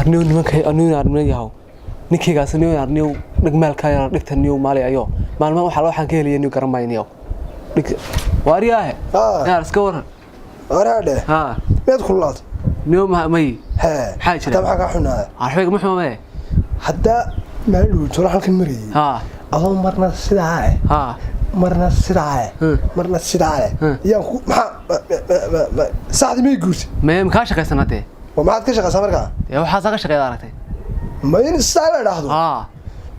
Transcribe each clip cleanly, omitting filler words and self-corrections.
warniyo nimanka anigu arnay yahay ninkigaas niyo arniyo dhigmaalka yar dhigtaniyo maali ayo maalmaha waxa waxaan ka heliyay niyo garamayniyo dhig waariyaah gaar iska waran waraade ha mid khulaad niyo may ha xaajir tabca ka xunaa arxayga maxuumay hadda meel uu jiro halkan mariyay ha adoo marna sidaa ha marna sidaa yaan ku saacdi may guursi ma ka shaqaysanatay ومعاد كشخة سمركا يا وحاسة كشخة دارتي ما ينسال راحدو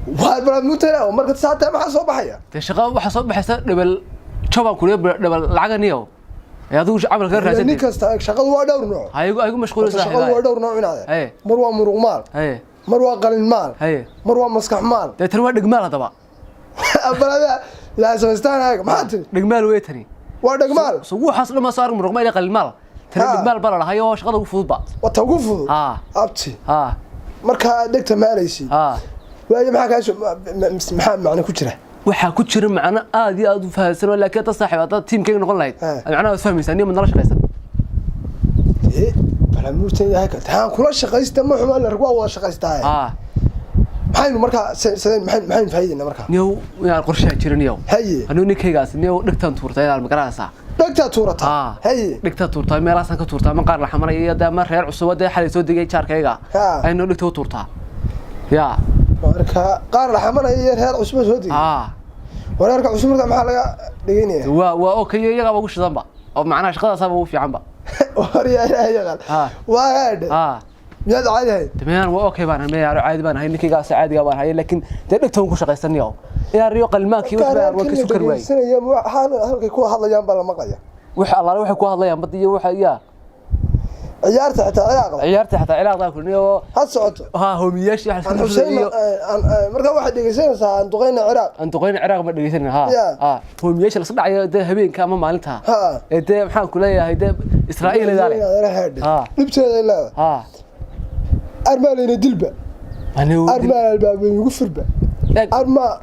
وهالبلد متنا ومركز ساعتها ما حصل بحيا تشغل وحصل بحسن دبل شباب كليه دبل العجنيو يا دوش عمل غير راسي نيكس شغل وادور نوع هايقو مشغول صح شغل وادور نوع من هذا مروه مرغمال مروه قلن مال مروه مسكح مال تروى دغمال هذا ابلada لا سمستان ما انت دغمال ويتني ودغمال سو حصل ما صار مرغمال قلن مال دغمال بلا هيو شغله ugu fudud ba wata ugu fudud abti marka dhigta maalaysi waayo maxaa macna ku jira waxa ku jira macna aad iyo aad u faahsan laakiin ta saaxiibada teamkayga noqon lahayd macnaha fahmaysan in madala shaqaysan bala muurtan yahay ka taan kula shaqaysta ma xumaan la ragwa wada shaqaystaa maxaynu marka maxaynu faa'iidina marka niyow yaa qorshaha jiraniyow haye anu ninkaygaas niyow dhigtan tuurtay inaad magaraysaa dhigta tuurata haye dhigta tuurtay meelasan ka tuurtaa ma qaar la xamaray iyo daama reer cusub wada xalay soo digay jaarkayga aynu dhigta tuurtaa ya marka qaar la xamaray iyo reer cusub soo digay wareerka cusub marka maxaa laga dhigaynaa waa okay iyaga ugu shidanba oo macnaha shaqadaas ugu fiicanba wariyaha waa hada miyaad caadi hay تمام اوكي بان ما يعرف عادي بان هاي نكيغاس عادي بان هاي لكن دغتون ku shaqaysanayo ila riyo qalmaanki wax baa waa ka sukar way halkay ku hadlayaan baa la maqlaya wax Allah wax ku hadlayaan badiyo waxa yaa ciyaarta xataa cilaaqda kulniyo ha socoto ha hoomiyaashi wax iska dhigay marka waxa dhigaysanaysaa aan duqeyna Ciraaq ma dhigaysan ha hoomiyaashi la sadacay habeenka ama maalinta ee maxaan ku leeyahay Israa'iil ha dibteeda ilaa أرمالين دلبة أرمال الباب يقفربه أرما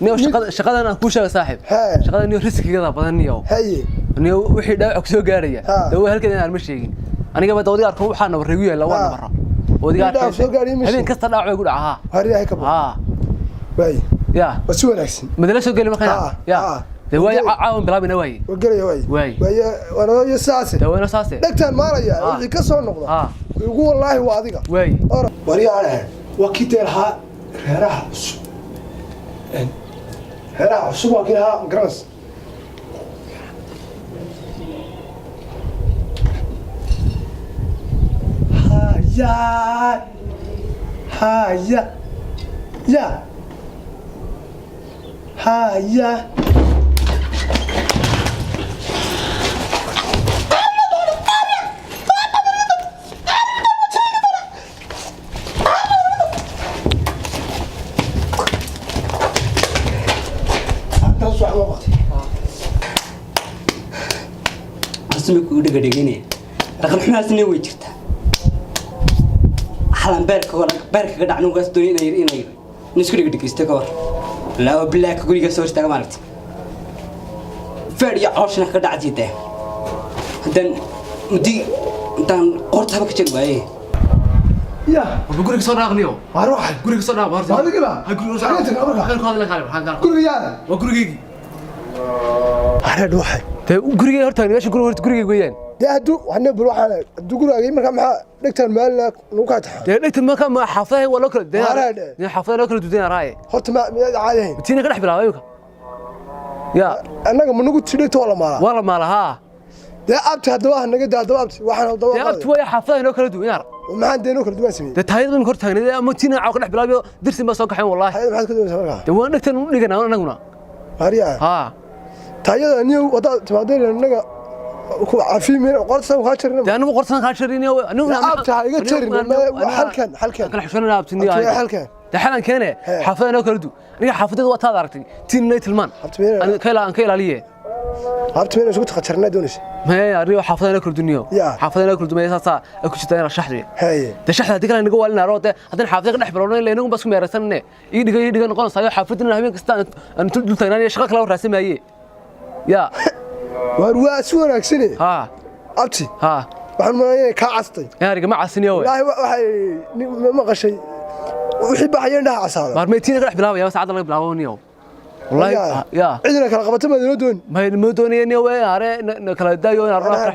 نيو شقة أنا كوشة صاحب شقة نيو ريسك كذا بدن نيو نيو وحيد أكسو قارية ده هو هالكذا أنا مش يجين أنا قبل دودي أركب حنا بالرجوع لو أنا برا ودي أركب هذين كسر داعي يقول هري هيك باي يا بس هو نفسي مدرسة قال ما كان يا ده هو عاون بلا بنواي وقال واي وانا يساسي ده وانا ساسي دكتور ماريا اللي كسر نقطة يقول والله هو عاديك واي وري على وكيت لها هراح هراح سوا كلها جراس هيا يا هيا اسمك ودغ دغينه رقم حناسني way jirta xalan beerka ka dhacno gaas doon inay isku dhigista ka war la black guriga soo istaaga maartay fadhiya cooshna ka dhacdiide hadan mudi intaan qortaba ka jir waaye يا guriga soo dhaaqniyo اروح guriga soo dhaaq ما ادري بقى guriga soo dhaaq كل رجال gurigeygi انا روحي gurigey horta meesha gurigey weeyaan ده هدو وحنا بروح انا gurigay marka maxaa dhigtaan maalna lagu ka taxaa dhigtaan marka ma xafaday wala kala deeyaa xafaday wala kala duudeen raay horta ma caadi tina ka dhex bilaabay ya anaga ma nagu tidhigto wala maala ha ده abti hadaba naga daadaba abti waxaan hadaba ya abti way xafaday wala kala duudeen maxaan deeno kala duwan sameeyay ده taayid min hor taagnay ama tina caaw ka dhex bilaabay dirsi ma soo kaxeen wallahi maxaad ka doonaysaa marka de waan dhigtaan u dhiganaa anaguna hariya ha taayada niyo wada timaadeen anaga ku caafimaad qorsan ka jirnaa de anigu qorsan ka jirnaa anigu abti iga jirnaa halkan kala xushanaa abti niyo halkan de xalan keene xafaday wala kala du aniga xafadeed waa taad aragtay tina tilmaan aan ka ilaaliye abti meel isku taqarnaa doonaysaa ما أريو حافظنا كل دنيا حافظنا كل دنيا ساسا أكو شيء تاني رشحني ده شحنة ديك أنا نقول لنا روته هذين حافظنا نحن برونا لأنهم بس ميرسنا يدقي نقول صحيح حافظنا هم كستان أن تدل تاني شغلك لو رسم هي يا واروا سوى أكسني ها أبتي ها waxaan maleeyaa ka castay yaariga ma casniyo wallaahi waxay ma qashay wixii baxayeen dhaha casaada marmeetina ka dhex bilaabaya saacada laga bilaaboniyo والله يا عندنا كلا قبطة ما دون ما دوني إني وين عارف كلا دايو أنا راح